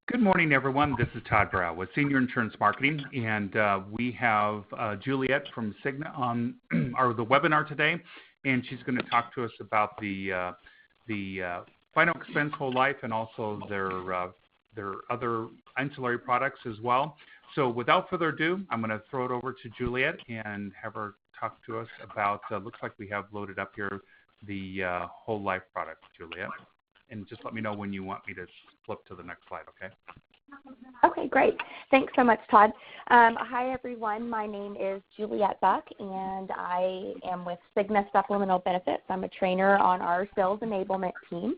Good morning, everyone. This is Todd Brow with Senior Insurance Marketing, and we have Juliet from Cigna on the webinar today, and she's going to talk to us about the final expense whole life and also their other ancillary products as well. So without further ado, I'm going to throw it over to Juliet and have her talk to us about, looks like we have loaded up here the whole life product, Juliet. And just let me know when you want me to flip to the next slide, okay? Okay, great. Thanks so much, Todd. Hi, everyone. My name is Juliet Buck, and I am with Cigna Supplemental Benefits. I'm a trainer on our sales enablement team.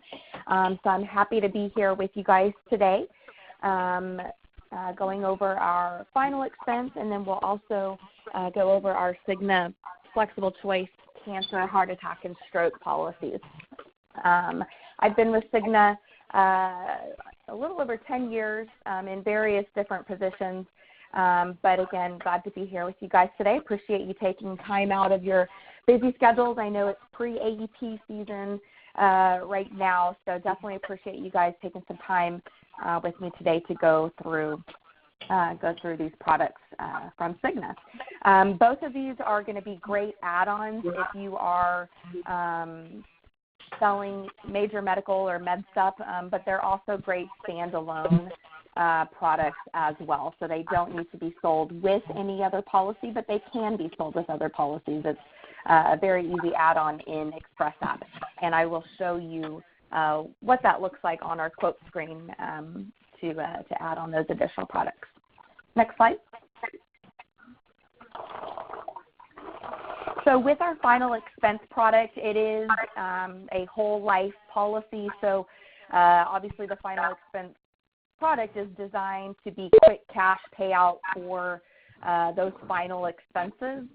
So I'm happy to be here with you guys today, going over our final expense, and then we'll also go over our Cigna Flexible Choice Cancer, Heart Attack, and Stroke policies. I've been with Cigna a little over 10 years in various different positions, but again, glad to be here with you guys today. Appreciate you taking time out of your busy schedules. I know it's pre-AEP season right now, so definitely appreciate you guys taking some time with me today to go through these products from Cigna. Both of these are going to be great add-ons if you are selling major medical or med stuff, but they're also great standalone products as well. So they don't need to be sold with any other policy, but they can be sold with other policies. It's a very easy add-on in Express App, and I will show you what that looks like on our quote screen to add on those additional products. Next slide. So with our final expense product, it is a whole life policy. So obviously the final expense product is designed to be quick cash payout for those final expenses,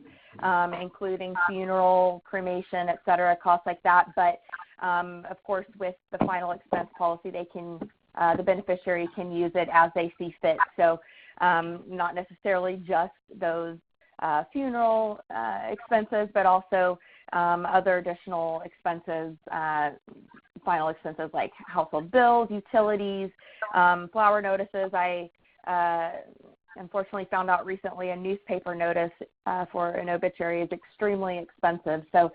including funeral, cremation, et cetera, costs like that. But of course, with the final expense policy, the beneficiary can use it as they see fit. So not necessarily just those funeral expenses, but also other additional expenses, final expenses like household bills, utilities, flower notices. I unfortunately found out recently a newspaper notice for an obituary is extremely expensive. So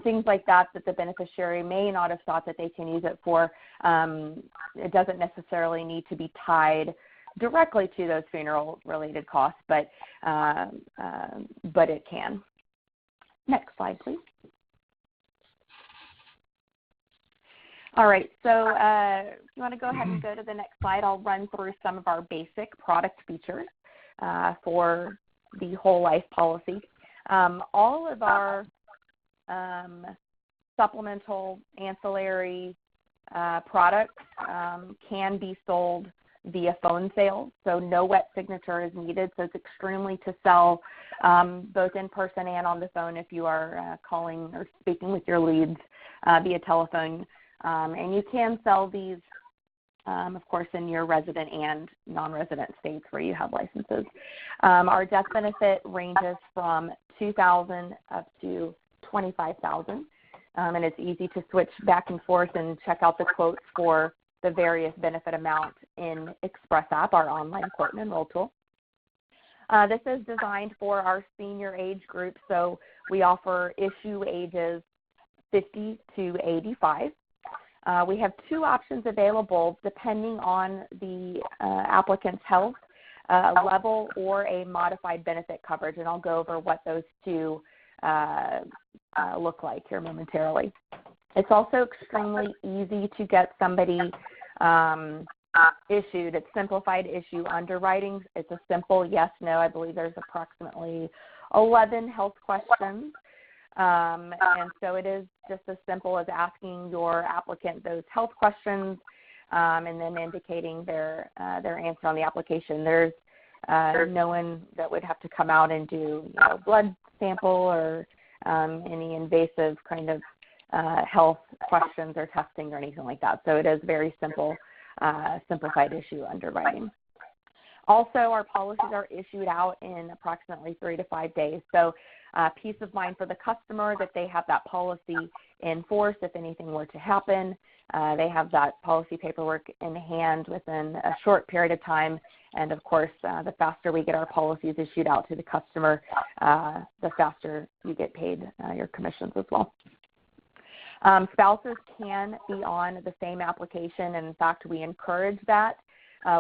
things like that the beneficiary may not have thought that they can use it for. It doesn't necessarily need to be tied directly to those funeral-related costs, but it can. Next slide, please. All right, so you want to go ahead and go to the next slide. I'll run through some of our basic product features for the whole life policy. All of our supplemental ancillary products can be sold via phone sales, so no wet signature is needed. So it's extremely to sell both in person and on the phone if you are calling or speaking with your leads via telephone. And you can sell these, of course, in your resident and non-resident states where you have licenses. Our death benefit ranges from $2,000 up to $25,000, and it's easy to switch back and forth and check out the quotes for the various benefit amounts in Express App, our online quote and enroll tool. This is designed for our senior age group, so we offer issue ages 50 to 85. We have two options available depending on the applicant's health level or a modified benefit coverage, and I'll go over what those two look like here momentarily. It's also extremely easy to get somebody issued. It's simplified issue underwriting. It's a simple yes, no. I believe there's approximately 11 health questions. And so it is just as simple as asking your applicant those health questions and then indicating their answer on the application. There's no one that would have to come out and do blood sample or any invasive kind of health questions or testing or anything like that. So it is very simple, simplified issue underwriting. Also, our policies are issued out in approximately 3 to 5 days. So peace of mind for the customer that they have that policy in force if anything were to happen. They have that policy paperwork in hand within a short period of time. And, of course, the faster we get our policies issued out to the customer, the faster you get paid your commissions as well. Spouses can be on the same application, and in fact, we encourage that.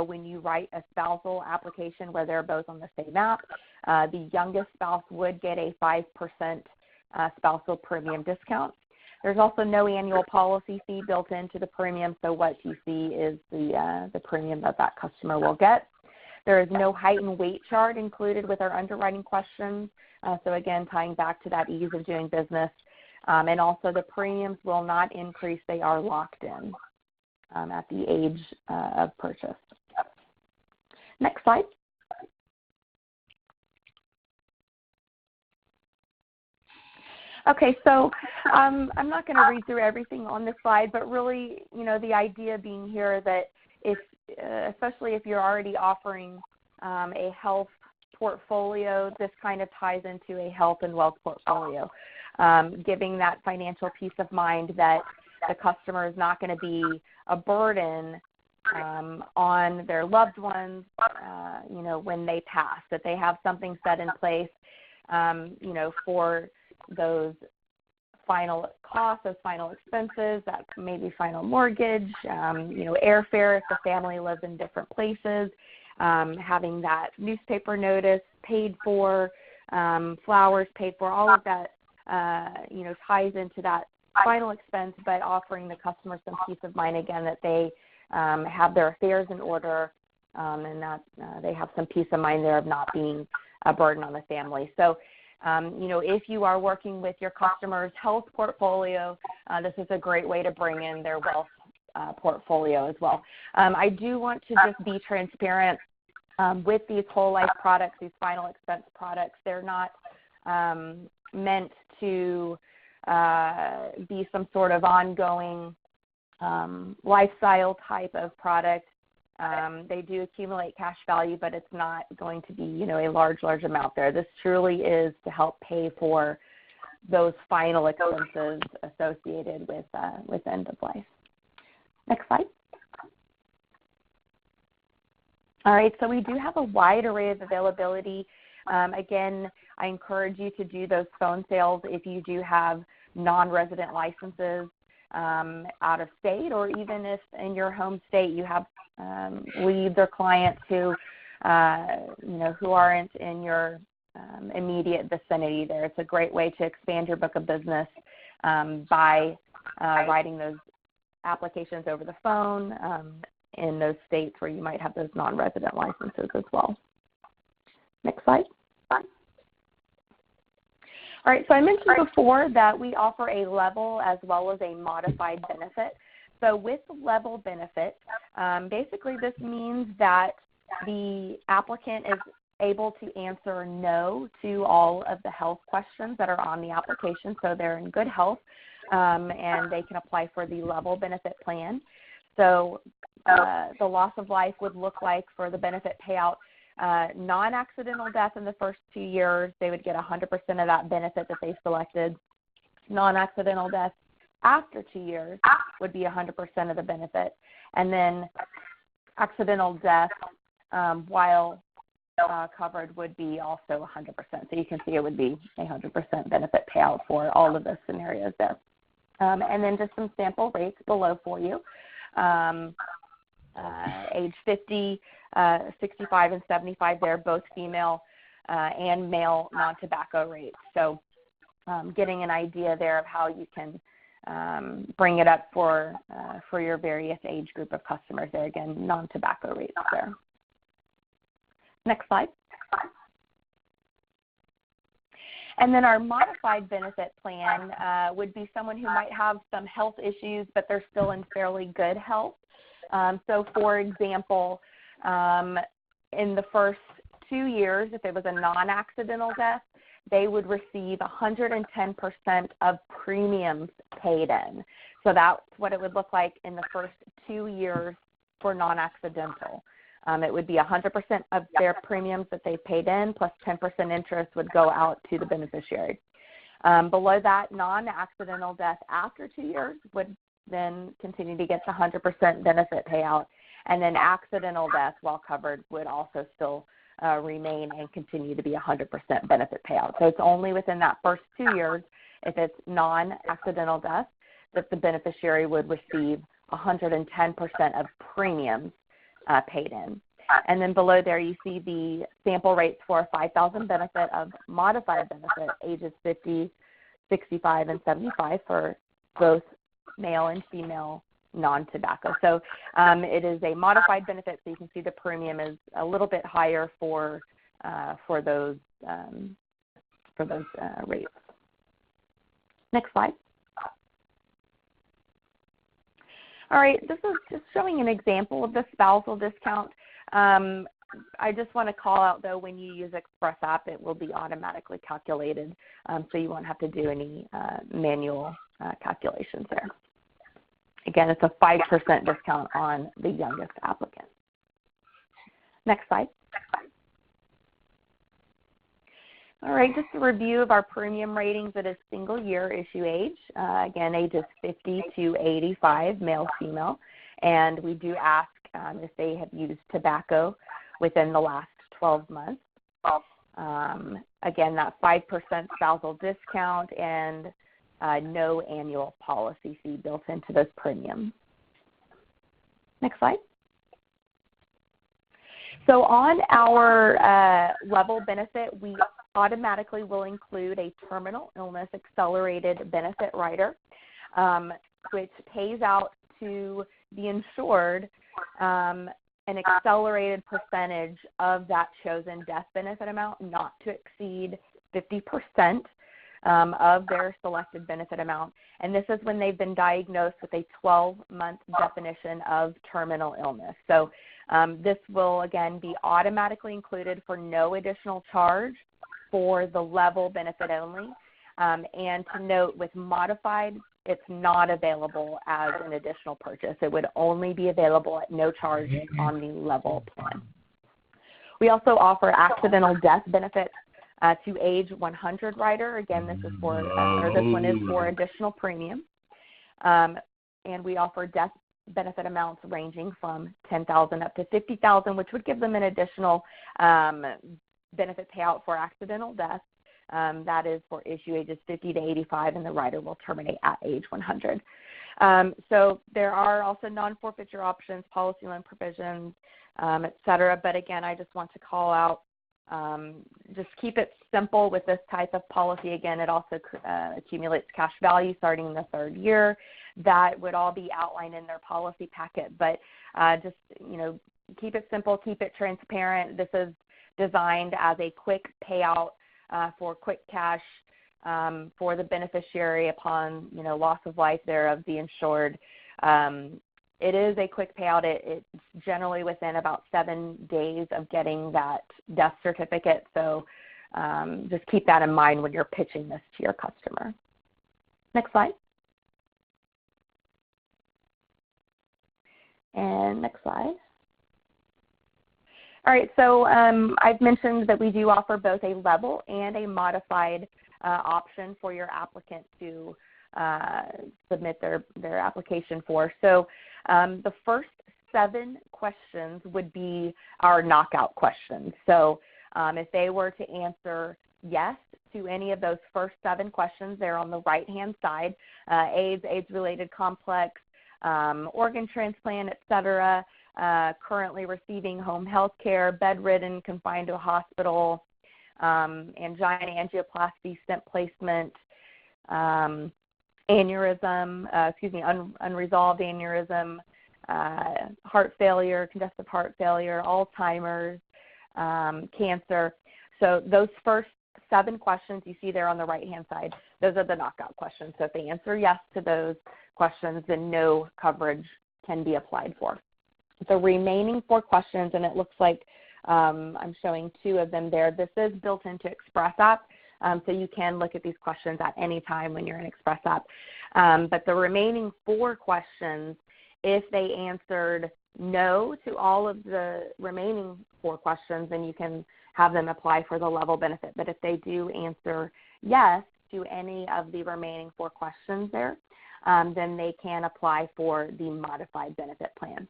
When you write a spousal application where they're both on the same app, the youngest spouse would get a 5% spousal premium discount. There's also no annual policy fee built into the premium, so what you see is the premium that customer will get. There is no height and weight chart included with our underwriting questions, so again, tying back to that ease of doing business. And also the premiums will not increase. They are locked in at the age of purchase. Next slide. Okay, so I'm not going to read through everything on this slide, but really, the idea being here that especially if you're already offering a health portfolio, this kind of ties into a health and wealth portfolio, giving that financial peace of mind that the customer is not going to be a burden on their loved ones, when they pass, that they have something set in place, for those final costs, those final expenses, that maybe final mortgage, airfare if the family lives in different places, having that newspaper notice paid for, flowers paid for, all of that, ties into that final expense, but offering the customer some peace of mind, again, that they have their affairs in order, and that they have some peace of mind there of not being a burden on the family. So, if you are working with your customer's health portfolio, this is a great way to bring in their wealth portfolio as well. I do want to just be transparent with these whole life products, these final expense products. They're not meant to be some sort of ongoing lifestyle type of product. They do accumulate cash value, but it's not going to be, a large amount there. This truly is to help pay for those final expenses associated with end of life. Next slide. All right, so we do have a wide array of availability. Again, I encourage you to do those phone sales if you do have non-resident licenses out of state, or even if in your home state you have leads or clients who aren't in your immediate vicinity there. It's a great way to expand your book of business by writing those applications over the phone in those states where you might have those non-resident licenses as well. Next slide. All right, so I mentioned before that we offer a level as well as a modified benefit. So with level benefit, basically this means that the applicant is able to answer no to all of the health questions that are on the application, so they're in good health, and they can apply for the level benefit plan. So the loss of life would look like, for the benefit payout, non-accidental death in the first 2 years, they would get 100% of that benefit that they selected. Non-accidental death after 2 years would be 100% of the benefit. And then accidental death while covered would be also 100%. So you can see it would be 100% benefit payout for all of the scenarios there. And then just some sample rates below for you. Age 50, 65, and 75, they're both female and male non-tobacco rates. So getting an idea there of how you can bring it up for your various age group of customers there. Again, non-tobacco rates there. Next slide. And then our modified benefit plan would be someone who might have some health issues, but they're still in fairly good health. So, for example, in the first 2 years, if it was a non-accidental death, they would receive 110% of premiums paid in. So that's what it would look like in the first 2 years for non-accidental. It would be 100% of their premiums that they paid in plus 10% interest would go out to the beneficiary. Below that, non-accidental death after 2 years would then continue to get the 100% benefit payout, and then accidental death, while covered, would also still remain and continue to be 100% benefit payout. So it's only within that first 2 years, if it's non-accidental death, that the beneficiary would receive 110% of premiums paid in. And then below there you see the sample rates for a $5,000 benefit of modified benefit, ages 50, 65, and 75 for both male and female non-tobacco. So it is a modified benefit, so you can see the premium is a little bit higher for those rates. Next slide. All right, this is just showing an example of the spousal discount. I just want to call out, though, when you use Express App, it will be automatically calculated, so you won't have to do any manual calculations there. Again, it's a 5% discount on the youngest applicant. Next slide. All right, just a review of our premium ratings at a single year issue age. Again, ages 50 to 85, male, female. And we do ask if they have used tobacco within the last 12 months. Again, that 5% spousal discount and no annual policy fee built into those premiums. Next slide. So on our level benefit, we automatically will include a terminal illness accelerated benefit rider, which pays out to the insured an accelerated percentage of that chosen death benefit amount, not to exceed 50% of their selected benefit amount. And this is when they've been diagnosed with a 12-month definition of terminal illness. So this will, again, be automatically included for no additional charge for the level benefit only. And to note, with modified, it's not available as an additional purchase. It would only be available at no charge on the level plan. We also offer accidental death benefits to age 100 rider. Again, this is for, this one is for additional premium. And we offer death benefit amounts ranging from $10,000 up to $50,000, which would give them an additional benefit payout for accidental death. That is for issue ages 50 to 85, and the rider will terminate at age 100. So there are also non-forfeiture options, policy loan provisions, et cetera. But again, I just want to call out, just keep it simple with this type of policy. Again, it also accumulates cash value starting in the third year. That would all be outlined in their policy packet. But just, keep it simple, keep it transparent. This is designed as a quick payout for quick cash for the beneficiary upon, loss of life there of the insured. It is a quick payout. It's generally within about 7 days of getting that death certificate. So just keep that in mind when you're pitching this to your customer. Next slide. And next slide. All right, so I've mentioned that we do offer both a level and a modified option for your applicant to submit their application for. So the first 7 questions would be our knockout questions. So if they were to answer yes to any of those first 7 questions, they're on the right-hand side, AIDS, AIDS-related complex, organ transplant, et cetera, currently receiving home health care, bedridden, confined to a hospital, angina, angioplasty, stent placement, unresolved aneurysm, heart failure, congestive heart failure, Alzheimer's, cancer. So those first 7 questions you see there on the right-hand side, those are the knockout questions. So if they answer yes to those questions, then no coverage can be applied for. The remaining 4 questions, and it looks like I'm showing 2 of them there. This is built into Express App, so you can look at these questions at any time when you're in Express App. But the remaining 4 questions If they answered no to all of the remaining 4 questions, then you can have them apply for the level benefit. But if they do answer yes to any of the remaining 4 questions there, then they can apply for the modified benefit plan.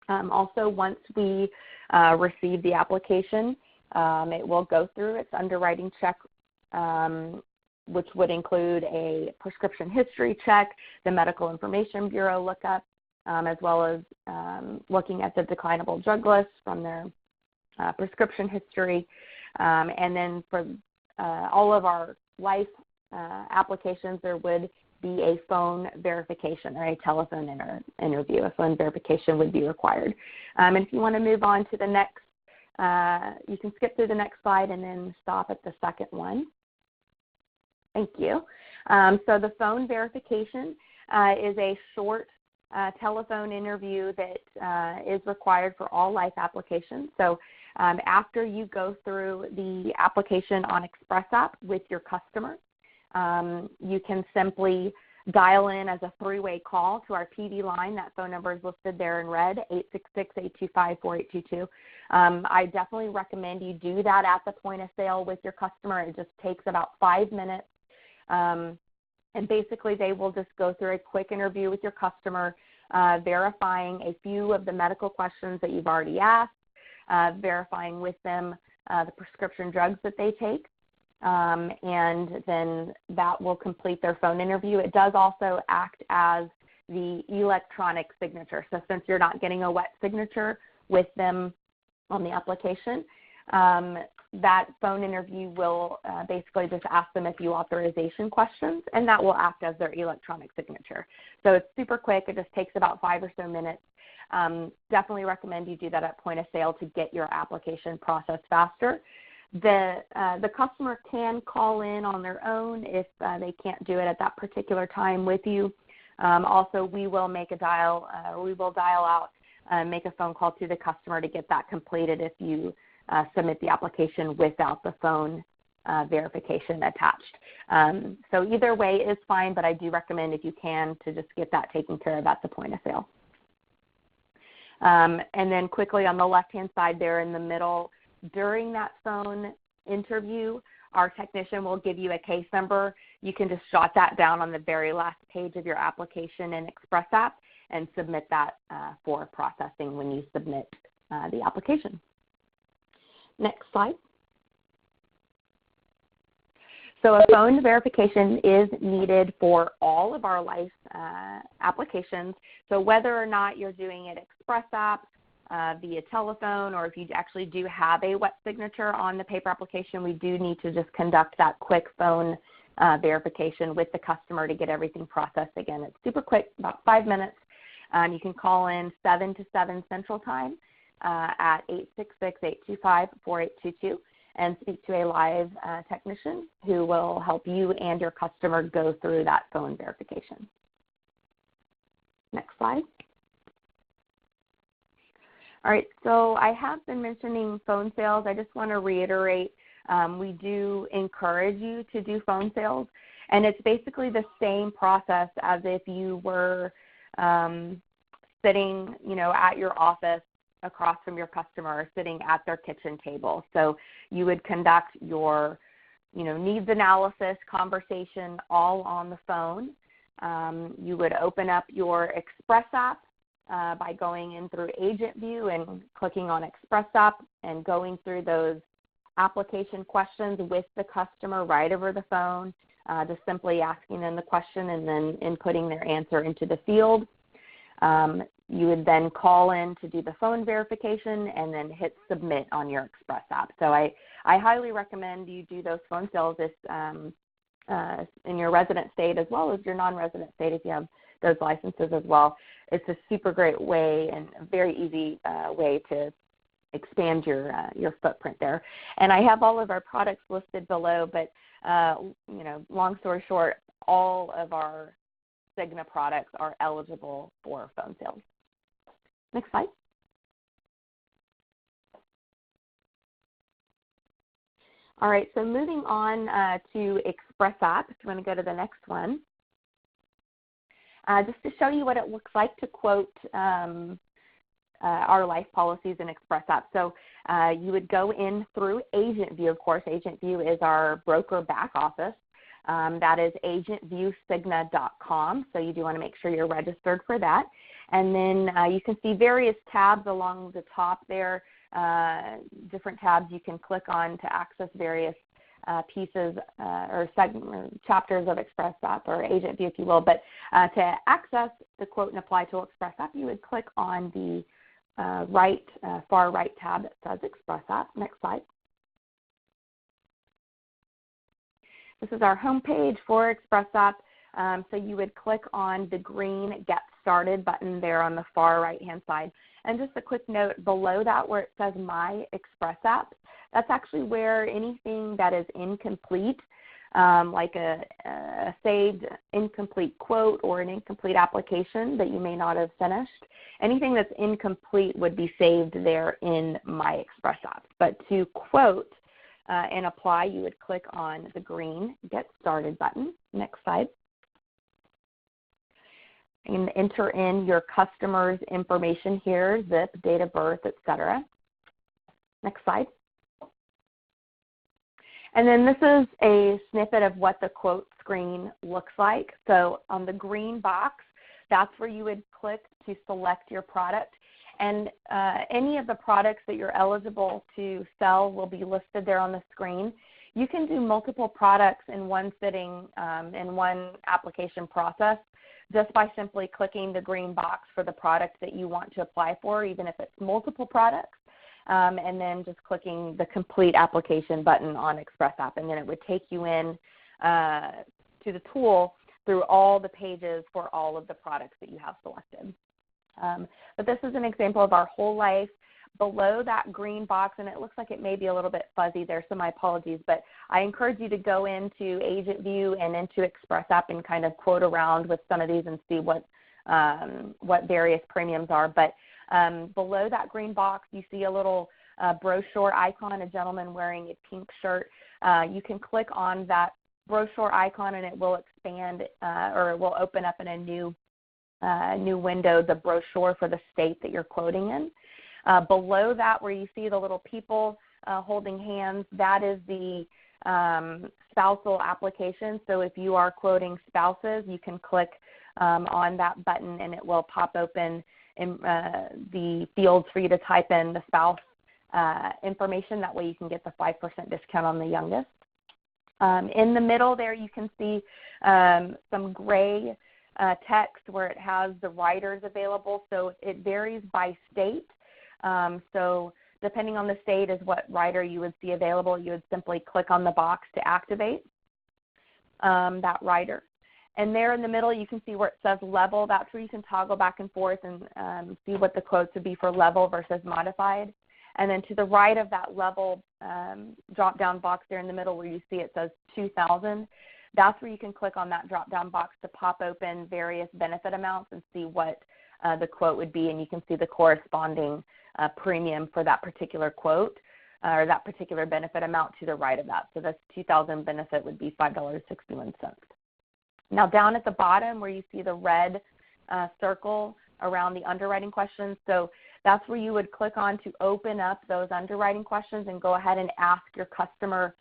Also, once we receive the application, it will go through its underwriting check, which would include a prescription history check, the Medical Information Bureau lookup, as well as looking at the declinable drug list from their prescription history. And then for all of our life applications, there would be a phone verification or a telephone interview. A phone verification would be required. And if you want to move on to the next, you can skip through the next slide and then stop at the second one. Thank you. So the phone verification is a short telephone interview that is required for all life applications. So after you go through the application on Express App with your customer, you can simply dial in as a 3-way call to our PD line. That phone number is listed there in red, 866-825-4822. I definitely recommend you do that at the point of sale with your customer. It just takes about 5 minutes. And basically they will just go through a quick interview with your customer, verifying a few of the medical questions that you've already asked, verifying with them the prescription drugs that they take. And then that will complete their phone interview. It does also act as the electronic signature. So since you're not getting a wet signature with them on the application, that phone interview will basically just ask them a few authorization questions, and that will act as their electronic signature. So it's super quick. It just takes about 5 or so minutes. Definitely recommend you do that at point of sale to get your application processed faster. The customer can call in on their own if they can't do it at that particular time with you. Also, we will make a dial, we will dial out, make a phone call to the customer to get that completed if you submit the application without the phone verification attached. So either way is fine, but I do recommend, if you can, to just get that taken care of at the point of sale. And then quickly on the left-hand side there in the middle, during that phone interview, our technician will give you a case number. You can just jot that down on the very last page of your application in Express App and submit that for processing when you submit the application. Next slide. So a phone verification is needed for all of our life applications. So whether or not you're doing it Express App, via telephone, or if you actually do have a wet signature on the paper application, we do need to just conduct that quick phone verification with the customer to get everything processed. Again, it's super quick, about 5 minutes. You can call in 7 to 7 Central Time at 866-825-4822 and speak to a live technician who will help you and your customer go through that phone verification. Next slide. All right, so I have been mentioning phone sales. I just want to reiterate, we do encourage you to do phone sales, and it's basically the same process as if you were sitting, at your office across from your customer or sitting at their kitchen table. So you would conduct your, needs analysis conversation all on the phone. You would open up your Express App by going in through Agent View and clicking on Express App and going through those application questions with the customer right over the phone, just simply asking them the question and then inputting their answer into the field. You would then call in to do the phone verification and then hit submit on your Express App. So I highly recommend you do those phone sales if, in your resident state as well as your non-resident state if you have those licenses as well. It's a super great way and a very easy way to expand your footprint there. And I have all of our products listed below, but long story short, all of our Cigna products are eligible for phone sales. Next slide. All right, so moving on to Express App, if you want to go to the next one. just to show you what it looks like to quote our life policies in Express App. So you would go in through Agent View. Of course, Agent View is our broker back office. That is agentviewcigna.com. So you do want to make sure you're registered for that. And then you can see various tabs along the top there, different tabs you can click on to access various pieces or chapters of Express App or Agent View, if you will. But to access the Quote and Apply Tool Express App, you would click on the far right tab that says Express App. Next slide. This is our home page for Express App. So you would click on the green Get Started button there on the far right-hand side. And just a quick note, below that where it says My Express App, that's actually where anything that is incomplete, like a saved incomplete quote or an incomplete application that you may not have finished, anything that's incomplete would be saved there in My Express App. But to quote and apply, you would click on the green Get Started button. Next slide. And enter in your customer's information here, zip, date of birth, etc. Next slide. And then this is a snippet of what the quote screen looks like. So on the green box, that's where you would click to select your product. And any of the products that you're eligible to sell will be listed there on the screen. You can do multiple products in one sitting, in one application process, just by simply clicking the green box for the product that you want to apply for, even if it's multiple products, and then just clicking the Complete Application button on Express App, and then it would take you in to the tool through all the pages for all of the products that you have selected. But this is an example of our whole life. Below that green box, and it looks like it may be a little bit fuzzy there, so my apologies, but I encourage you to go into Agent View and into Express App and kind of quote around with some of these and see what various premiums are. But below that green box, you see a little brochure icon, a gentleman wearing a pink shirt. You can click on that brochure icon and it will expand or it will open up in a new window the brochure for the state that you're quoting in. Below that, where you see the little people holding hands, that is the spousal application. So if you are quoting spouses, you can click on that button and it will pop open in, the fields for you to type in the spouse information. That way you can get the 5% discount on the youngest. In the middle there, you can see some gray text where it has the writers available. So it varies by state. So depending on the state is what writer you would see available. You would simply click on the box to activate that writer. And there in the middle, you can see where it says level. That's where you can toggle back and forth and see what the quotes would be for level versus modified. And then to the right of that level drop-down box there in the middle where you see it says 2,000, that's where you can click on that drop-down box to pop open various benefit amounts and see what the quote would be, and you can see the corresponding premium for that particular quote or that particular benefit amount to the right of that. So this 2,000 benefit would be $5.61. Now down at the bottom where you see the red circle around the underwriting questions, so that's where you would click on to open up those underwriting questions and go ahead and ask your customer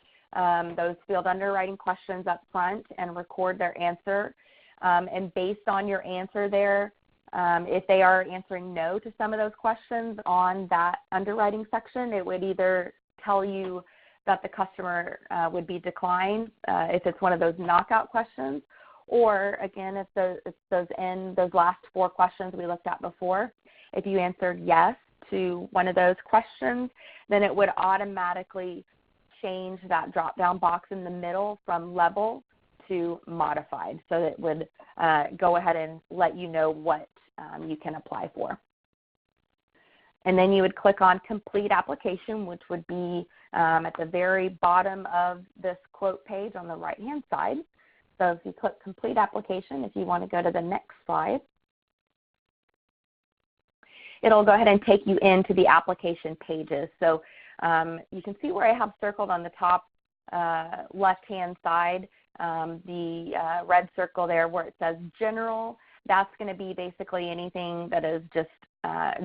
those field underwriting questions up front and record their answer. And based on your answer there, if they are answering no to some of those questions on that underwriting section, it would either tell you that the customer would be declined if it's one of those knockout questions, or again, if those last 4 questions we looked at before, if you answered yes to one of those questions, then it would automatically change that drop-down box in the middle from level to modified, so that it would go ahead and let you know what you can apply for. And then you would click on Complete Application, which would be at the very bottom of this quote page on the right-hand side. So if you click Complete Application, if you want to go to the next slide, it'll go ahead and take you into the application pages. So you can see where I have circled on the top left-hand side the red circle there where it says General. That's going to be basically anything that is just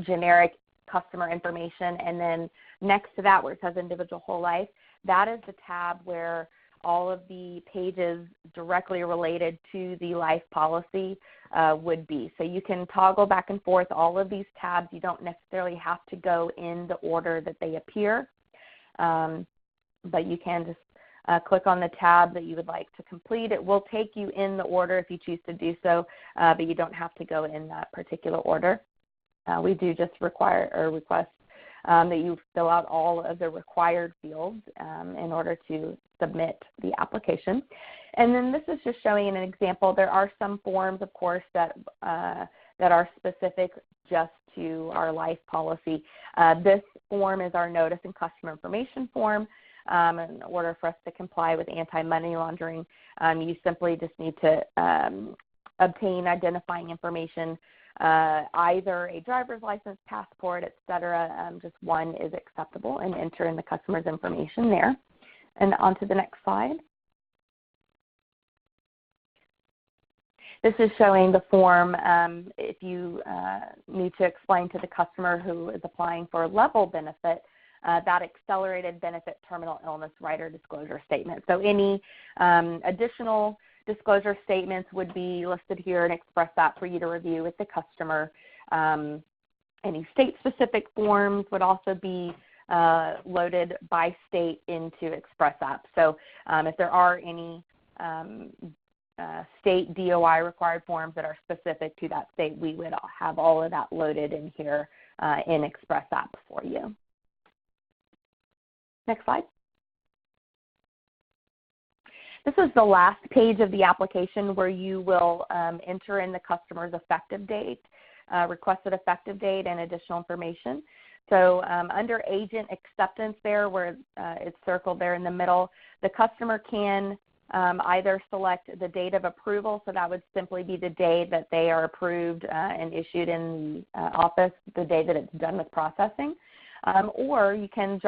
generic customer information. And then next to that, where it says individual whole life, that is the tab where all of the pages directly related to the life policy would be. So you can toggle back and forth all of these tabs. You don't necessarily have to go in the order that they appear, but you can just click on the tab that you would like to complete. It will take you in the order if you choose to do so, but you don't have to go in that particular order. We do just require or request that you fill out all of the required fields in order to submit the application. And then this is just showing an example. There are some forms, of course, that are specific just to our life policy. This form is our notice and customer information form. In order for us to comply with anti-money laundering, you simply just need to obtain identifying information, either a driver's license, passport, etc. Just one is acceptable, and enter in the customer's information there. And on to the next slide. This is showing the form if you need to explain to the customer who is applying for a level benefit that accelerated benefit terminal illness rider disclosure statement. So any additional disclosure statements would be listed here and express that for you to review with the customer. Any state-specific forms would also be loaded by state into Express App. So if there are any state DOI required forms that are specific to that state, we would have all of that loaded in here in Express App for you. Next slide. This is the last page of the application where you will enter in the customer's effective date, requested effective date, and additional information. So under agent acceptance there, where it's circled there in the middle, the customer can either select the date of approval, so that would simply be the day that they are approved and issued in the office, the day that it's done with processing. Or you can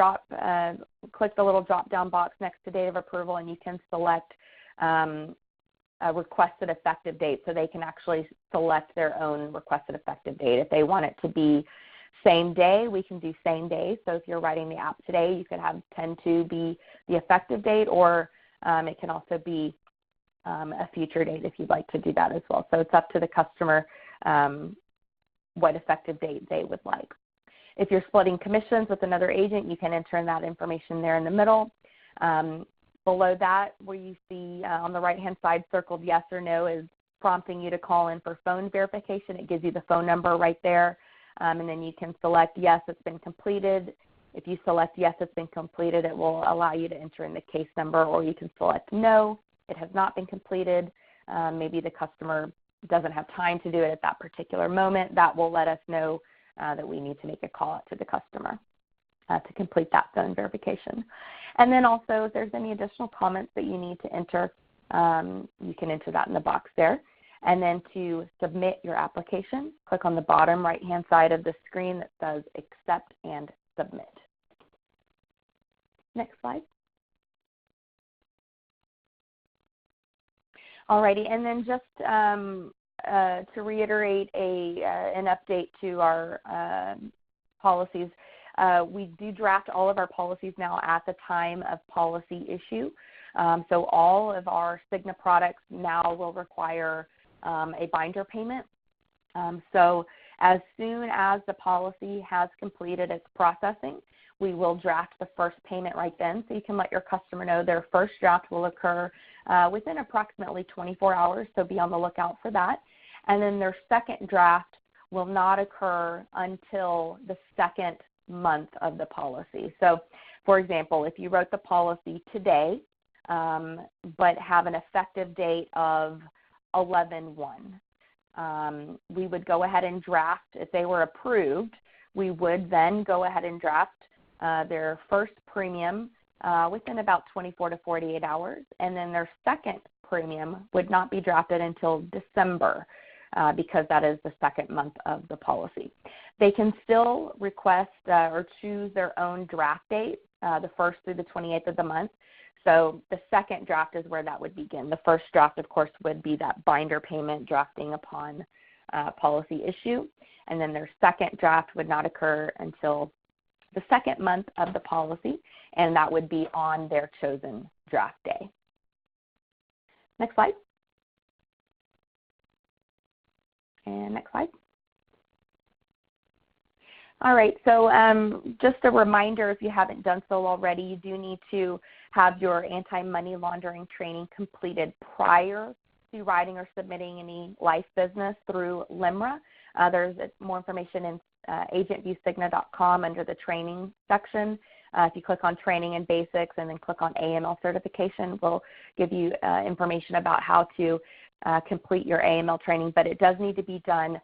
click the little drop-down box next to date of approval, and you can select a requested effective date, so they can actually select their own requested effective date. If they want it to be same day, we can do same day. So if you're writing the app today, you could have 10/2 be the effective date, or it can also be a future date if you'd like to do that as well. So it's up to the customer what effective date they would like. If you're splitting commissions with another agent, you can enter in that information there in the middle. Below that, where you see on the right-hand side circled yes or no is prompting you to call in for phone verification. It gives you the phone number right there. And then you can select yes, it's been completed. If you select yes, it's been completed, it will allow you to enter in the case number, or you can select no, it has not been completed. Maybe the customer doesn't have time to do it at that particular moment. That will let us know that we need to make a call out to the customer to complete that phone verification. And then also, if there's any additional comments that you need to enter, you can enter that in the box there. And then to submit your application, click on the bottom right-hand side of the screen that says Accept and Submit. Next slide. Alrighty, and then just to reiterate an update to our policies, we do draft all of our policies now at the time of policy issue. So all of our Cigna products now will require a binder payment. So as soon as the policy has completed its processing, we will draft the first payment right then. So you can let your customer know their first draft will occur within approximately 24 hours, so be on the lookout for that. And then their second draft will not occur until the second month of the policy. So, for example, if you wrote the policy today but have an effective date of 11/1, we would go ahead and draft. If they were approved, we would then go ahead and draft their first premium within about 24 to 48 hours, and then their second premium would not be drafted until December because that is the second month of the policy. They can still request or choose their own draft date, the 1st through the 28th of the month. So the second draft is where that would begin. The first draft, of course, would be that binder payment drafting upon policy issue. And then their second draft would not occur until the second month of the policy, and that would be on their chosen draft day. Next slide. And next slide. All right, so just a reminder, if you haven't done so already, you do need to have your anti-money laundering training completed prior to writing or submitting any life business through LIMRA. There's more information in agentviewcigna.com under the training section. If you click on training and basics and then click on AML certification, we'll give you information about how to complete your AML training, but it does need to be done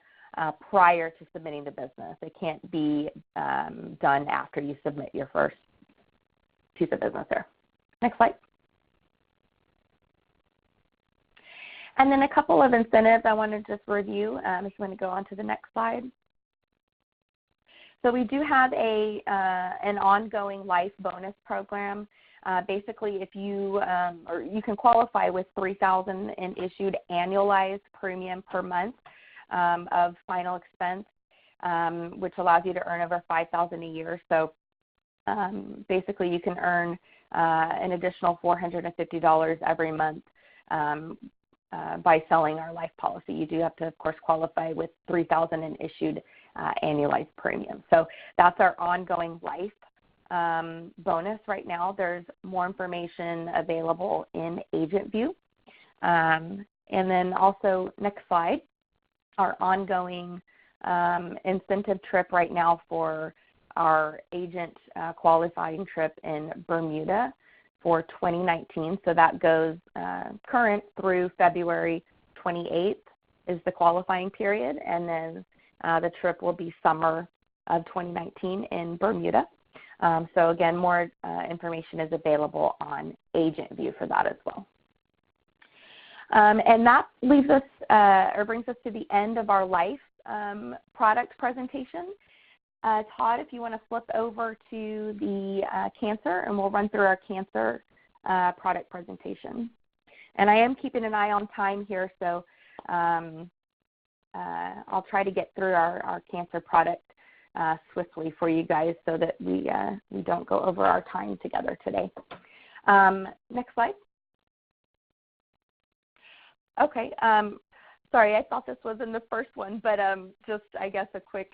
prior to submitting the business. It can't be done after you submit your first piece of business there. Next slide. And then a couple of incentives I want to just review if you want to go on to the next slide. So we do have an ongoing life bonus program. Basically, if you or you can qualify with $3,000 in issued annualized premium per month of final expense, which allows you to earn over $5,000 a year. So basically, you can earn an additional $450 every month by selling our life policy. You do have to, of course, qualify with $3,000 in issued annualized premium. So that's our ongoing life bonus right now. There's more information available in Agent View. And then also, next slide, our ongoing incentive trip right now for our agent qualifying trip in Bermuda for 2019. So that goes current through February 28th is the qualifying period, and then the trip will be summer of 2019 in Bermuda. So again, more information is available on Agent View for that as well. And that leaves us or brings us to the end of our life product presentation. Todd, if you want to flip over to the cancer, and we'll run through our cancer product presentation. And I am keeping an eye on time here, so I'll try to get through our cancer product swiftly for you guys so that we don't go over our time together today. Next slide. Okay. Sorry, I thought this was in the first one, but just, I guess, a quick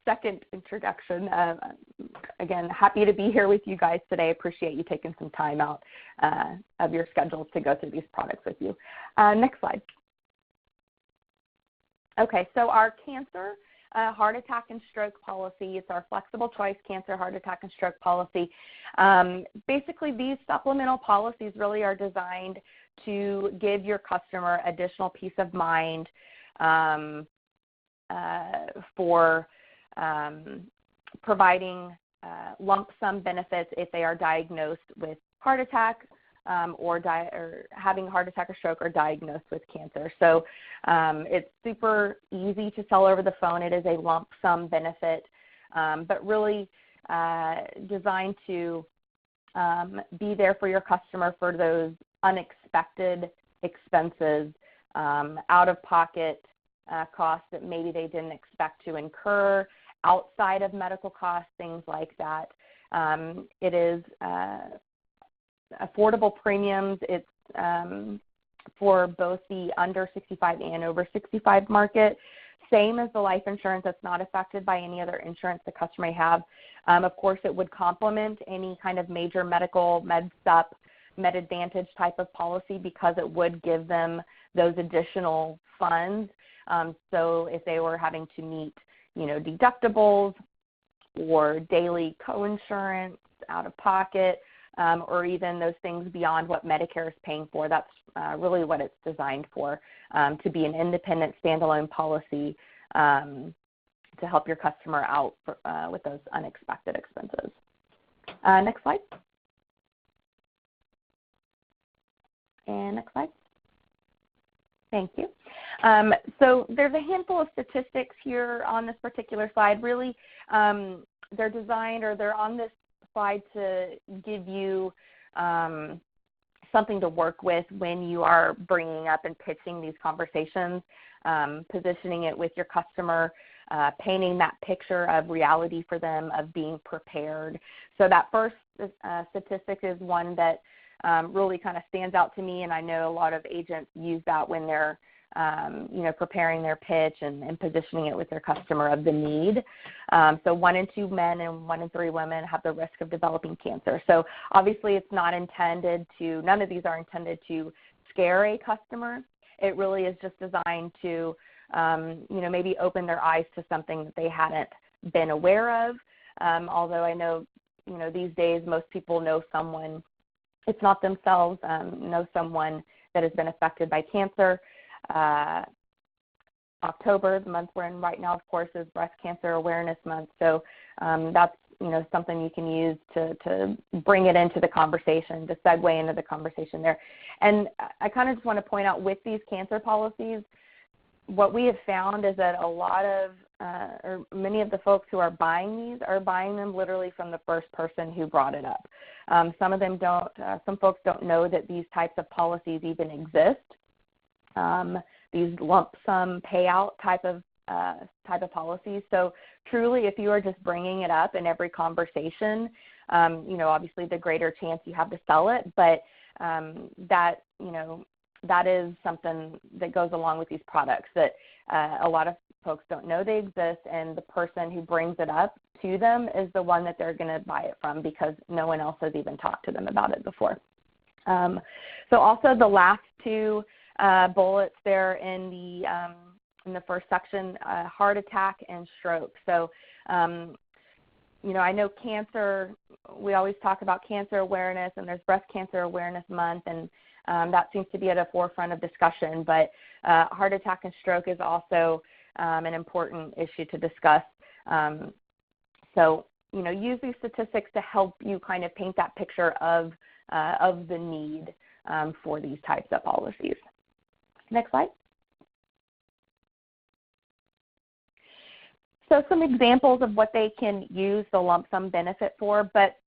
second introduction. Again, happy to be here with you guys today. Appreciate you taking some time out of your schedules to go through these products with you. Next slide. Okay, so our cancer, heart attack and stroke policy, it's our flexible choice cancer, heart attack and stroke policy. Basically, these supplemental policies really are designed to give your customer additional peace of mind for providing lump sum benefits if they are diagnosed with heart attack or having a heart attack or stroke or diagnosed with cancer. So it's super easy to sell over the phone. It is a lump sum benefit, but really designed to be there for your customer for those unexpected expenses, out-of-pocket costs that maybe they didn't expect to incur, outside of medical costs, things like that. It is affordable premiums. It's for both the under 65 and over 65 market. Same as the life insurance, that's not affected by any other insurance the customer may have. Of course, it would complement any kind of major medical, MedSup, MedAdvantage type of policy because it would give them those additional funds. So if they were having to meet, deductibles or daily coinsurance out of pocket, or even those things beyond what Medicare is paying for, that's really what it's designed for, to be an independent standalone policy to help your customer out with those unexpected expenses. Next slide. And next slide. Thank you. So there's a handful of statistics here on this particular slide. Really, they're designed, or they're on this slide to give you something to work with when you are bringing up and pitching these conversations, positioning it with your customer, painting that picture of reality for them, of being prepared. So that first statistic is one that really kind of stands out to me, and I know a lot of agents use that when they're preparing their pitch and positioning it with their customer of the need. So 1 in 2 men and 1 in 3 women have the risk of developing cancer. So obviously it's not intended to, none of these are intended to scare a customer. It really is just designed to, maybe open their eyes to something that they hadn't been aware of. Although I know, these days most people know someone, it's not themselves, know someone that has been affected by cancer. October, the month we're in right now, of course, is Breast Cancer Awareness Month. So that's something you can use to bring it into the conversation, to segue into the conversation there. And I kind of just want to point out with these cancer policies, what we have found is that a lot of, or many of the folks who are buying these are buying them literally from the first person who brought it up. Some of them don't, some folks don't know that these types of policies even exist. These lump sum payout type of policies. So truly, if you are just bringing it up in every conversation, obviously the greater chance you have to sell it, but that is something that goes along with these products that a lot of folks don't know they exist, and the person who brings it up to them is the one that they're going to buy it from because no one else has even talked to them about it before. So also the last 2 bullets there in the first section, heart attack and stroke. So, I know cancer, we always talk about cancer awareness, and there's Breast Cancer Awareness Month, and that seems to be at the forefront of discussion, but heart attack and stroke is also an important issue to discuss. So, use these statistics to help you kind of paint that picture of the need for these types of policies. Next slide. So some examples of what they can use the lump sum benefit for, but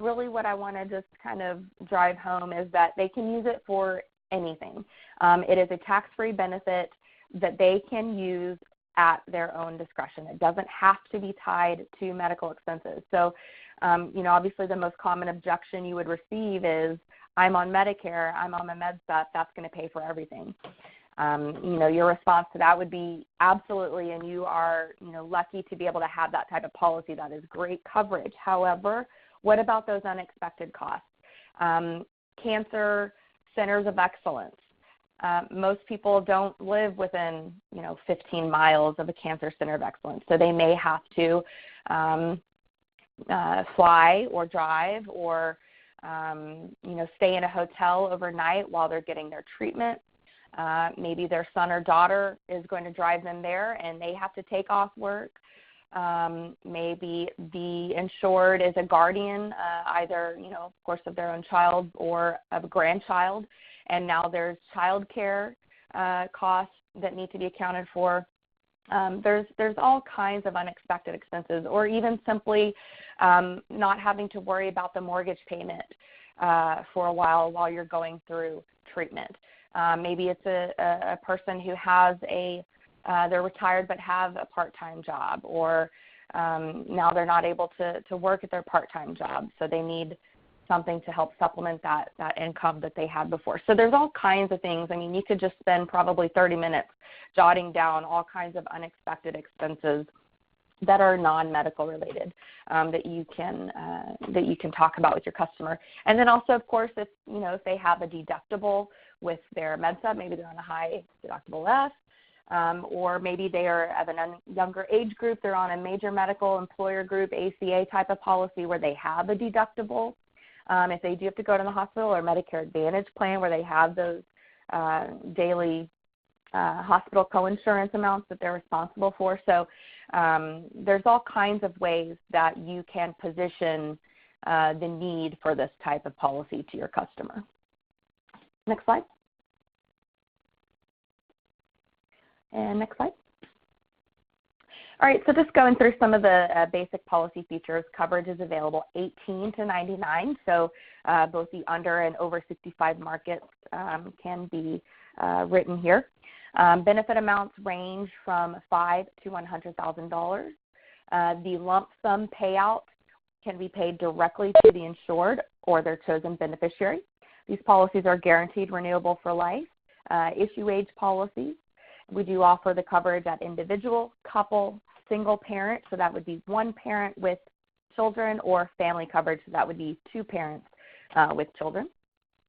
really what I want to just kind of drive home is that they can use it for anything. It is a tax-free benefit that they can use at their own discretion. It doesn't have to be tied to medical expenses. So, obviously the most common objection you would receive is, I'm on Medicare, I'm on my MedSup, that's going to pay for everything. Your response to that would be absolutely, and you are, lucky to be able to have that type of policy. That is great coverage. However, what about those unexpected costs? Cancer centers of excellence. Most people don't live within, 15 miles of a cancer center of excellence. So they may have to fly or drive or, stay in a hotel overnight while they're getting their treatment. Maybe their son or daughter is going to drive them there and they have to take off work. Maybe the insured is a guardian, either, of course, of their own child or of a grandchild, and now there's child care costs that need to be accounted for. There's all kinds of unexpected expenses, or even simply not having to worry about the mortgage payment for a while you're going through treatment. Maybe it's a person who has they're retired but have a part-time job, or now they're not able to work at their part-time job, so they need something to help supplement that income that they had before. So there's all kinds of things. I mean, you could just spend probably 30 minutes jotting down all kinds of unexpected expenses that are non-medical related that you can talk about with your customer. And then also, of course, if they have a deductible with their MedSup, maybe they're on a high deductible S, or maybe they are of a younger age group, they're on a major medical employer group, ACA type of policy where they have a deductible. If they do have to go to the hospital, or Medicare Advantage plan where they have those daily hospital coinsurance amounts that they're responsible for. So there's all kinds of ways that you can position the need for this type of policy to your customer. Next slide. And next slide. All right, so just going through some of the basic policy features. Coverage is available 18 to 99, so both the under and over 65 markets can be written here. Benefit amounts range from $5,000 to $100,000. The lump sum payout can be paid directly to the insured or their chosen beneficiary. These policies are guaranteed renewable for life. Issue age policies. We do offer the coverage at individual, couple, single parent, so that would be one parent with children, or family coverage, so that would be two parents with children.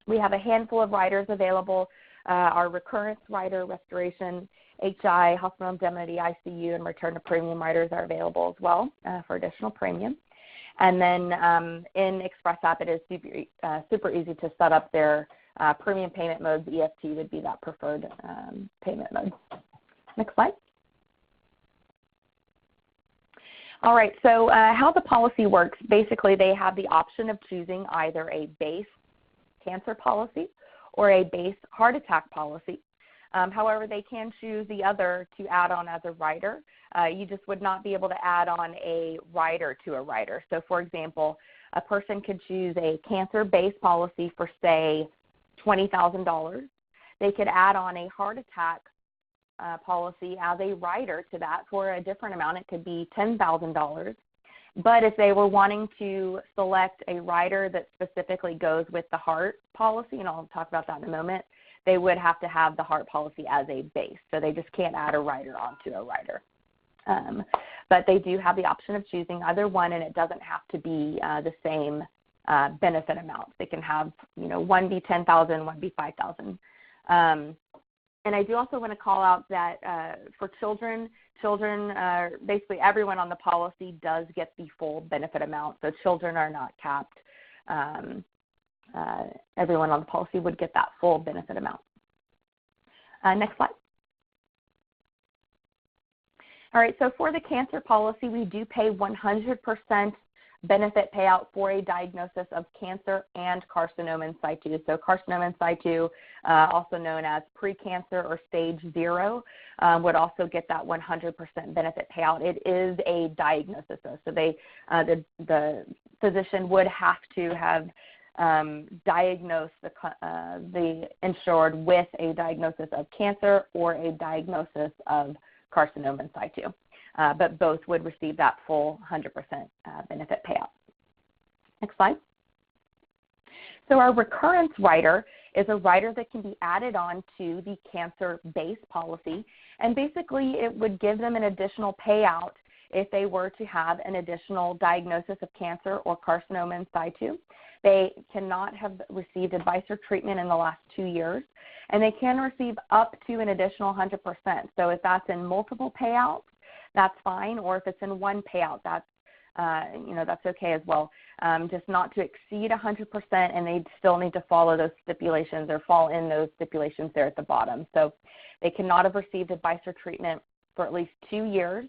We have a handful of riders available. Our Recurrence Writer, Restoration, HI, Hospital Indemnity, ICU, and Return to Premium riders are available as well for additional premium. And then in Express App, it is super easy to set up their premium payment modes. EFT would be that preferred payment mode. Next slide. All right, so how the policy works, basically they have the option of choosing either a base cancer policy or a base heart attack policy. However, they can choose the other to add on as a rider. You just would not be able to add on a rider to a rider. So for example, a person could choose a cancer-based policy for, say, $20,000. They could add on a heart attack policy as a rider to that for a different amount. It could be $10,000. But if they were wanting to select a rider that specifically goes with the heart policy, and I'll talk about that in a moment, they would have to have the heart policy as a base. So they just can't add a rider onto a rider. But they do have the option of choosing either one, and it doesn't have to be the same benefit amount. They can have, one be $10,000, one be $5,000. And I do also want to call out that for children, basically everyone on the policy does get the full benefit amount. So children are not capped. Everyone on the policy would get that full benefit amount. Next slide. All right, so for the cancer policy, we do pay 100% benefit payout for a diagnosis of cancer and carcinoma in situ. So carcinoma in situ, also known as precancer or stage 0, would also get that 100% benefit payout. It is a diagnosis, though. So the physician would have to have diagnosed the insured with a diagnosis of cancer or a diagnosis of carcinoma in situ. But both would receive that full 100% benefit payout. Next slide. So our Recurrence Writer is a rider that can be added on to the cancer-based policy, and basically it would give them an additional payout if they were to have an additional diagnosis of cancer or carcinoma in situ. They cannot have received advice or treatment in the last 2 years, and they can receive up to an additional 100%. So if that's in multiple payouts, that's fine, or if it's in one payout, that's that's okay as well. Just not to exceed 100%, and they still need to follow those stipulations or fall in those stipulations there at the bottom. So they cannot have received advice or treatment for at least 2 years.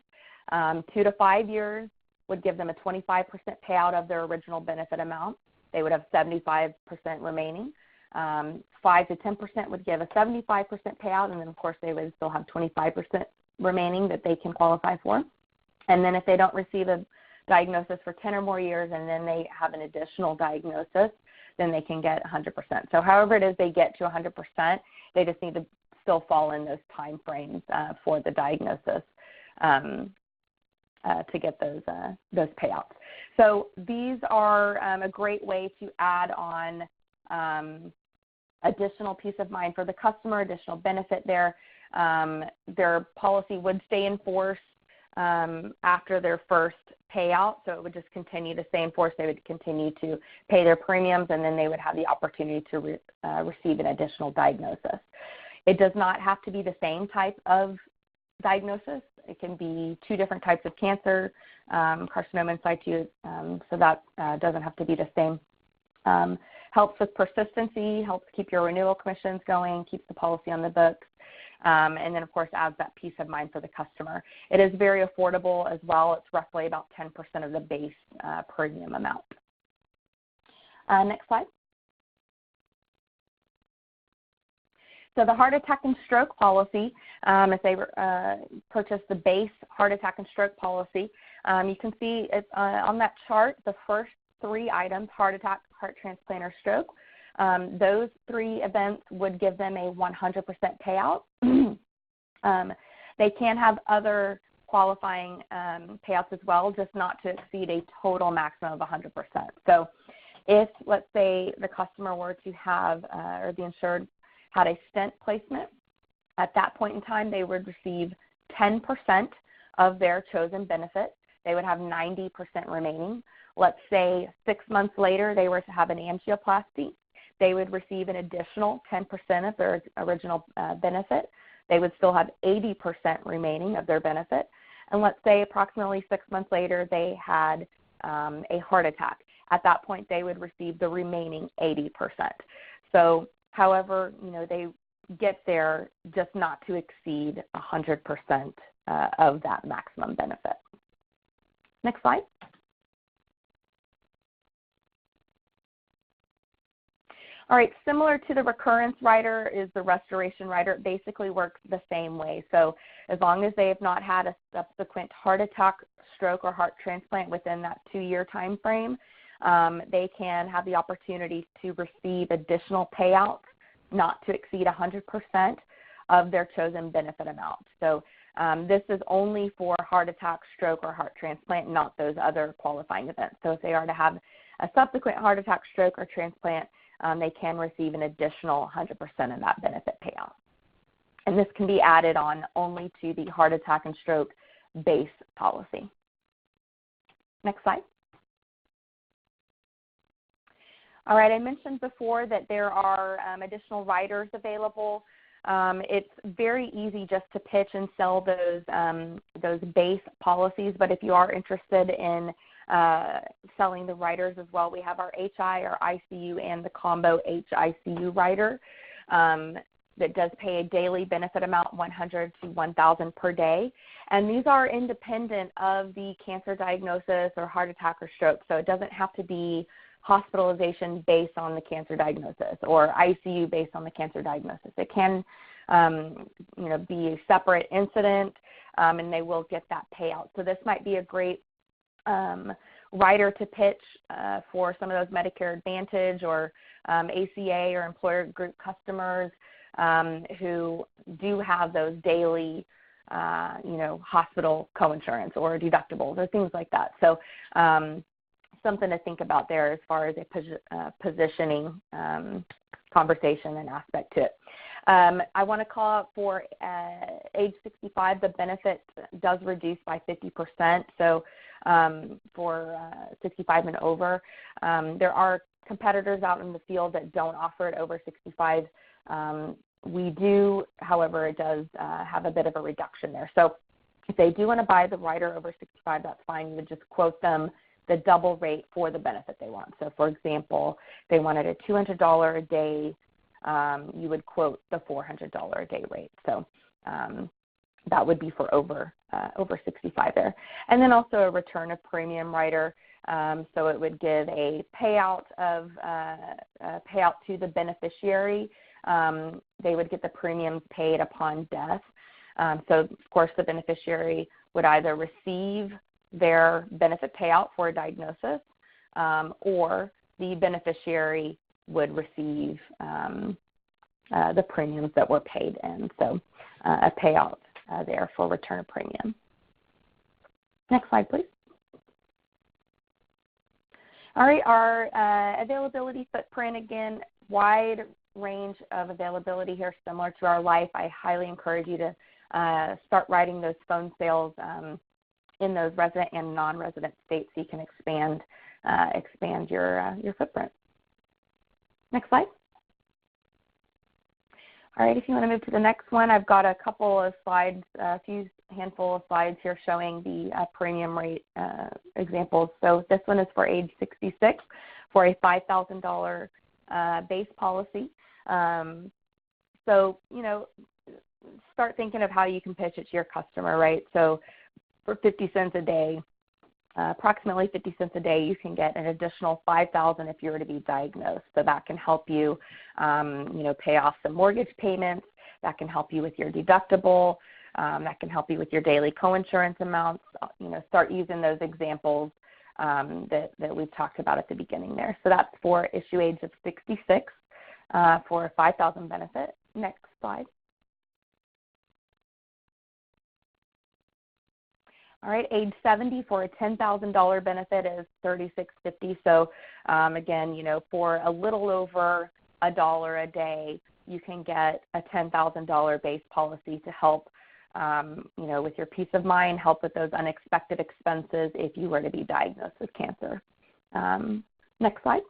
2 to 5 years would give them a 25% payout of their original benefit amount. They would have 75% remaining. 5 to 10% would give a 75% payout, and then of course they would still have 25% remaining that they can qualify for. And then if they don't receive a diagnosis for 10 or more years and then they have an additional diagnosis, then they can get 100%. So however it is they get to 100%, they just need to still fall in those time frames for the diagnosis to get those payouts. So these are a great way to add on additional peace of mind for the customer, additional benefit there. Their policy would stay in force after their first payout, so it would just continue to stay in force. They would continue to pay their premiums, and then they would have the opportunity to receive an additional diagnosis. It does not have to be the same type of diagnosis. It can be 2 different types of cancer, carcinoma in situ, so that doesn't have to be the same. Helps with persistency, helps keep your renewal commissions going, keeps the policy on the books, and then, of course, adds that peace of mind for the customer. It is very affordable as well. It's roughly about 10% of the base premium amount. Next slide. So the heart attack and stroke policy, if they purchase the base heart attack and stroke policy, you can see it, on that chart the first 3 items, heart attack, heart transplant, or stroke. Those 3 events would give them a 100% payout. They can have other qualifying payouts as well, just not to exceed a total maximum of 100%. So if, let's say, the customer were to have, or the insured had a stent placement, at that point in time they would receive 10% of their chosen benefit. They would have 90% remaining. Let's say 6 months later they were to have an angioplasty. They would receive an additional 10% of their original benefit. They would still have 80% remaining of their benefit. And let's say approximately 6 months later they had a heart attack. At that point they would receive the remaining 80%. So however, they get there just not to exceed 100% of that maximum benefit. Next slide. All right, similar to the recurrence rider is the restoration rider. It basically works the same way. So as long as they have not had a subsequent heart attack, stroke, or heart transplant within that 2-year time frame, they can have the opportunity to receive additional payouts not to exceed 100% of their chosen benefit amount. So this is only for heart attack, stroke, or heart transplant, not those other qualifying events. So if they are to have a subsequent heart attack, stroke, or transplant, they can receive an additional 100% of that benefit payout. And this can be added on only to the heart attack and stroke base policy. Next slide. All right, I mentioned before that there are additional riders available. It's very easy just to pitch and sell those base policies, but if you are interested in selling the riders as well, we have our HI, our ICU, and the combo HICU rider that does pay a daily benefit amount, $100 to $1,000 per day. And these are independent of the cancer diagnosis or heart attack or stroke, so it doesn't have to be hospitalization based on the cancer diagnosis or ICU based on the cancer diagnosis. It can be a separate incident, and they will get that payout. So this might be a great rider to pitch for some of those Medicare Advantage or ACA or employer group customers who do have those daily hospital coinsurance or deductibles or things like that. So something to think about there as far as a positioning conversation and aspect to it. I want to call out for age 65, the benefit does reduce by 50%. So for 65 and over, there are competitors out in the field that don't offer it over 65. We do, however, it does have a bit of a reduction there. So if they do want to buy the rider over 65, that's fine. You would just quote them the double rate for the benefit they want. So, for example, they wanted a $200 a day, you would quote the $400 a day rate. So that would be for over 65 there. And then also a return of premium rider. So it would give a payout to the beneficiary. They would get the premiums paid upon death. So, of course, the beneficiary would either receive their benefit payout for a diagnosis, or the beneficiary would receive the premiums that were paid in. So a payout there for return of premium. Next slide, please. All right, our availability footprint, again, wide range of availability here, similar to our life. I highly encourage you to start writing those phone sales in those resident and non-resident states so you can expand your footprint. Next slide. All right, if you want to move to the next one, I've got a couple of slides, a handful of slides here showing the premium rate examples. So this one is for age 66 for a $5,000 base policy. So, start thinking of how you can pitch it to your customer, right? So for 50 cents a day, approximately 50 cents a day, you can get an additional $5,000 if you were to be diagnosed. So that can help you, pay off some mortgage payments. That can help you with your deductible. That can help you with your daily coinsurance amounts. Start using those examples that we've talked about at the beginning there. So that's for issue age of 66 for a $5,000 benefit. Next slide. All right, age 70 for a $10,000 benefit is $36.50. So again, for a little over $1 a day, you can get a $10,000 base policy to help, with your peace of mind, help with those unexpected expenses if you were to be diagnosed with cancer. Next slide.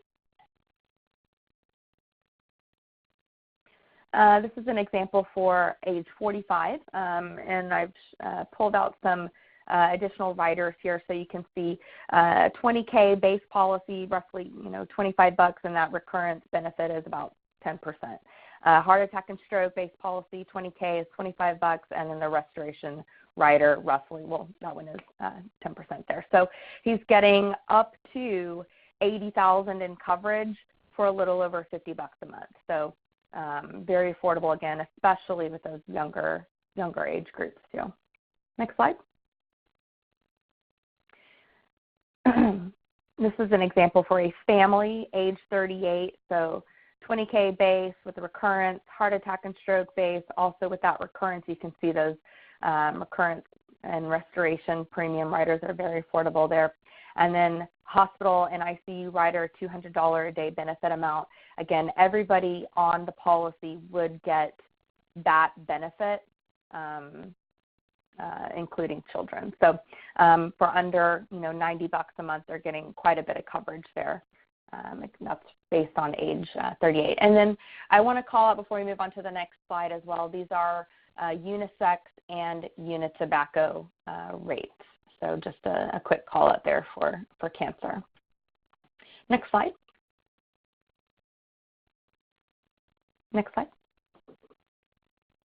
This is an example for age 45, and I've pulled out some additional riders here so you can see $20K base policy, roughly $25, and that recurrence benefit is about 10%. Heart attack and stroke base policy, $20K is $25, and then the restoration rider roughly, that one is 10% there. So he's getting up to $80,000 in coverage for a little over $50 a month. So very affordable again, especially with those younger age groups too. Next slide. This is an example for a family, age 38, so $20K base with the recurrence, heart attack and stroke base. Also with that recurrence, you can see those recurrence and restoration premium riders are very affordable there. And then hospital and ICU rider, $200 a day benefit amount. Again, everybody on the policy would get that benefit, including children. So for under $90 a month, they're getting quite a bit of coverage there. That's based on age 38. And then I want to call out before we move on to the next slide as well, these are unisex and unitobacco rates. So just a quick call out there for cancer. Next slide. Next slide.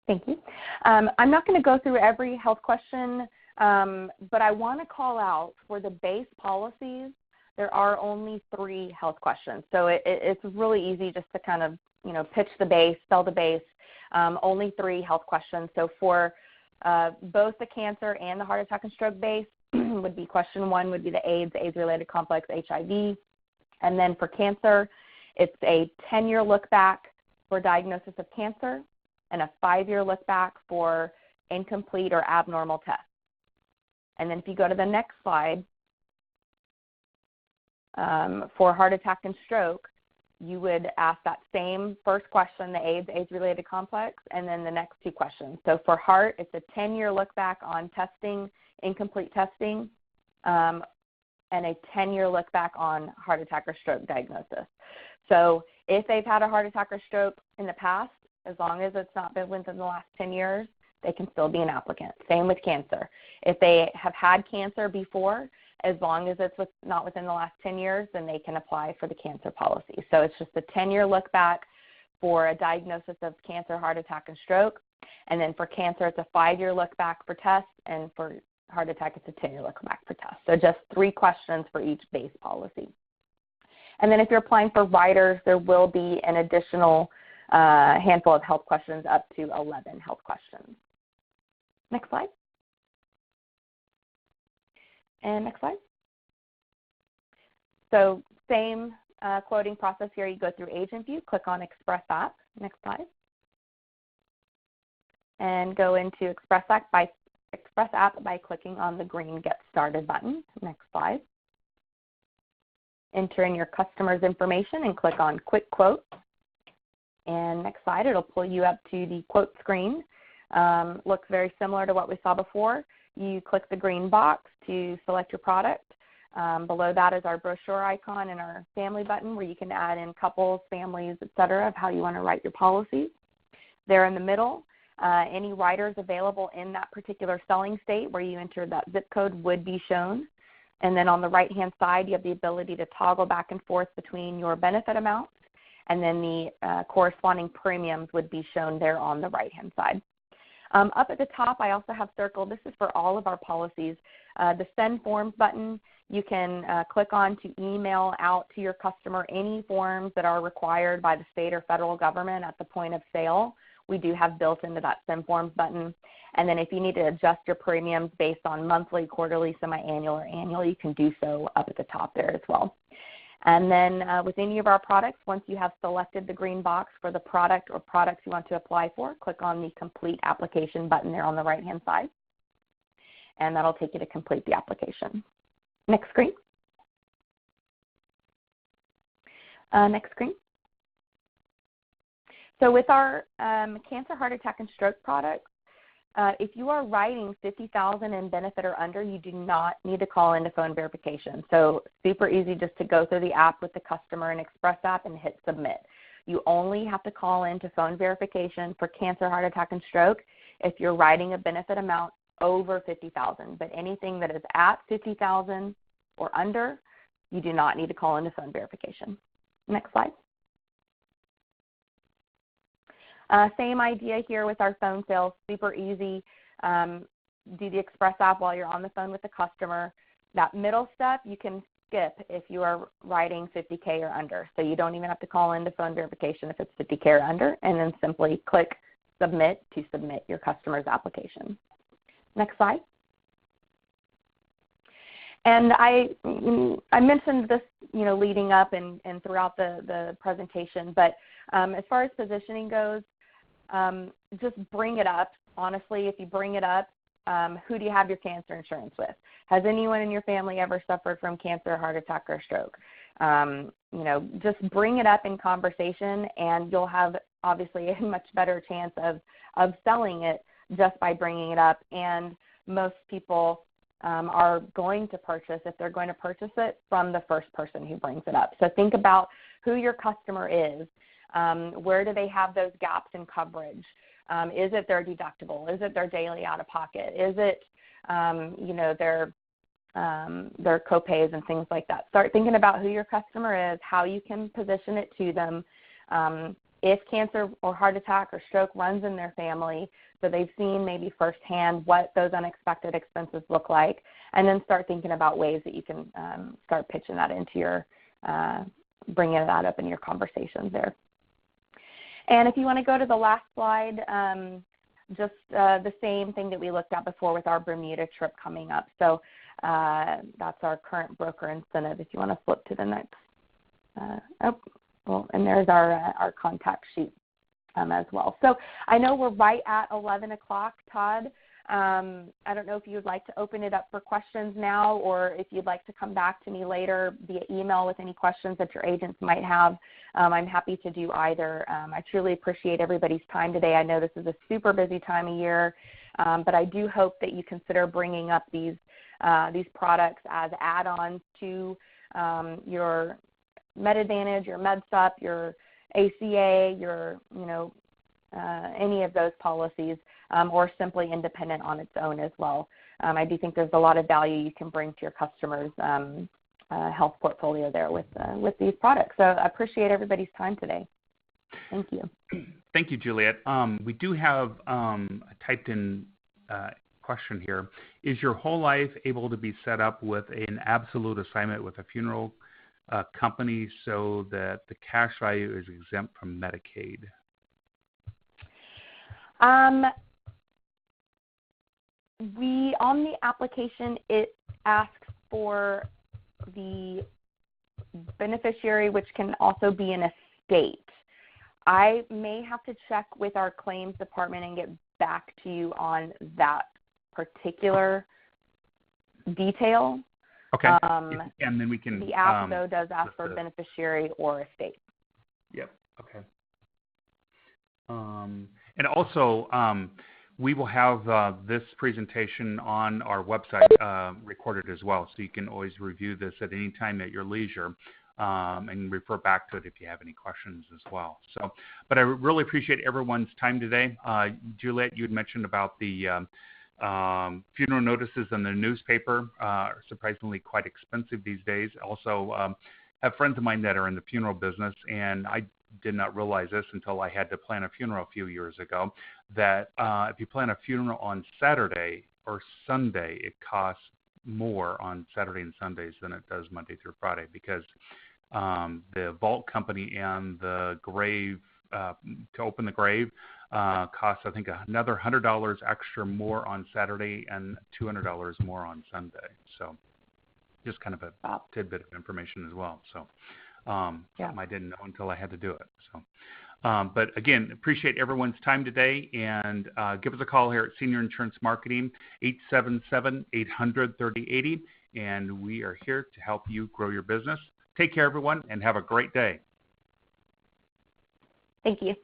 Thank you. I'm not going to go through every health question, but I want to call out for the base policies, there are only 3 health questions. So it's really easy just to kind of, pitch the base, sell the base, only 3 health questions. So for both the cancer and the heart attack and stroke base would be question 1 would be the AIDS-related complex, HIV. And then for cancer, it's a 10-year look back for diagnosis of cancer and a 5-year look back for incomplete or abnormal tests. And then if you go to the next slide, for heart attack and stroke, you would ask that same first question, the AIDS-related complex, and then the next 2 questions. So for heart, it's a 10-year look back on testing, incomplete testing, and a 10-year look back on heart attack or stroke diagnosis. So if they've had a heart attack or stroke in the past, as long as it's not been within the last 10 years, they can still be an applicant. Same with cancer. If they have had cancer before, as long as it's not within the last 10 years, then they can apply for the cancer policy. So it's just a 10-year look back for a diagnosis of cancer, heart attack, and stroke. And then for cancer, it's a 5-year look back for tests, and for heart attack, it's a 10-year look back for tests. So just 3 questions for each base policy. And then if you're applying for riders, there will be an additional handful of health questions, up to 11 health questions. Next slide. And next slide. So same quoting process here. You go through Agent View, click on Express App. Next slide. And go into Express App by clicking on the green Get Started button. Next slide. Enter in your customer's information and click on Quick Quote. And next slide, it'll pull you up to the quote screen. Looks very similar to what we saw before. You click the green box to select your product. Below that is our brochure icon and our family button where you can add in couples, families, etc. of how you want to write your policies. There in the middle, any riders available in that particular selling state where you entered that zip code would be shown. And then on the right-hand side, you have the ability to toggle back and forth between your benefit amounts, and then the corresponding premiums would be shown there on the right-hand side. Up at the top, I also have circled, this is for all of our policies, The Send Forms button, you can click on to email out to your customer any forms that are required by the state or federal government at the point of sale. We do have built into that Send Forms button. And then if you need to adjust your premiums based on monthly, quarterly, semi-annual, or annual, you can do so up at the top there as well. And then with any of our products, once you have selected the green box for the product or products you want to apply for, click on the Complete Application button there on the right-hand side, and that'll take you to complete the application. Next screen. Next screen. So with our cancer, heart attack, and stroke products, if you are writing $50,000 in benefit or under, you do not need to call into phone verification. So super easy just to go through the app with the customer and Express app and hit submit. You only have to call into phone verification for cancer, heart attack, and stroke if you're writing a benefit amount over $50,000. But anything that is at $50,000 or under, you do not need to call into phone verification. Next slide. Same idea here with our phone sales, super easy. Do the Express app while you're on the phone with the customer. That middle step you can skip if you are writing $50K or under. So you don't even have to call into phone verification if it's $50K or under, and then simply click submit to submit your customer's application. Next slide. And I mentioned this, leading up and throughout the presentation, but as far as positioning goes, just bring it up. Honestly, if you bring it up, who do you have your cancer insurance with? Has anyone in your family ever suffered from cancer, heart attack, or stroke? Just bring it up in conversation, and you'll have obviously a much better chance of selling it just by bringing it up. And most people are going to purchase, if they're going to purchase it, from the first person who brings it up. So think about who your customer is. Where do they have those gaps in coverage? Is it their deductible? Is it their daily out-of-pocket? Is it, their copays and things like that? Start thinking about who your customer is, how you can position it to them. If cancer or heart attack or stroke runs in their family, so they've seen maybe firsthand what those unexpected expenses look like, and then start thinking about ways that you can start pitching that into your, bringing that up in your conversations there. And if you want to go to the last slide, just the same thing that we looked at before with our Bermuda trip coming up. So that's our current broker incentive. If you want to flip to the next. And there's our contact sheet as well. So I know we're right at 11 o'clock, Todd. I don't know if you'd like to open it up for questions now, or if you'd like to come back to me later via email with any questions that your agents might have. I'm happy to do either. I truly appreciate everybody's time today. I know this is a super busy time of year, but I do hope that you consider bringing up these products as add-ons to your MedAdvantage, your MedSup, your ACA, your any of those policies, or simply independent on its own as well. I do think there's a lot of value you can bring to your customers' health portfolio there with these products. So I appreciate everybody's time today. Thank you. Thank you, Juliet. We do have a typed-in question here. Is your whole life able to be set up with an absolute assignment with a funeral company so that the cash value is exempt from Medicaid? On the application, it asks for the beneficiary, which can also be an estate. I may have to check with our claims department and get back to you on that particular detail. Okay. And then we can. The app, though, does ask for beneficiary or estate. Yep. Okay. And also, we will have this presentation on our website recorded as well, so you can always review this at any time at your leisure and refer back to it if you have any questions as well. So, but I really appreciate everyone's time today. Juliet, you had mentioned about the funeral notices in the newspaper are surprisingly quite expensive these days. Also, have friends of mine that are in the funeral business, and I did not realize this until I had to plan a funeral a few years ago, that if you plan a funeral on Saturday or Sunday, it costs more on Saturday and Sundays than it does Monday through Friday, because the vault company and the grave, to open the grave, costs, I think, another $100 extra more on Saturday and $200 more on Sunday. So just kind of a tidbit of information as well. So something I didn't know until I had to do it. So, but again, appreciate everyone's time today, and give us a call here at Senior Insurance Marketing, 877-800-3080, and we are here to help you grow your business. Take care, everyone, and have a great day. Thank you.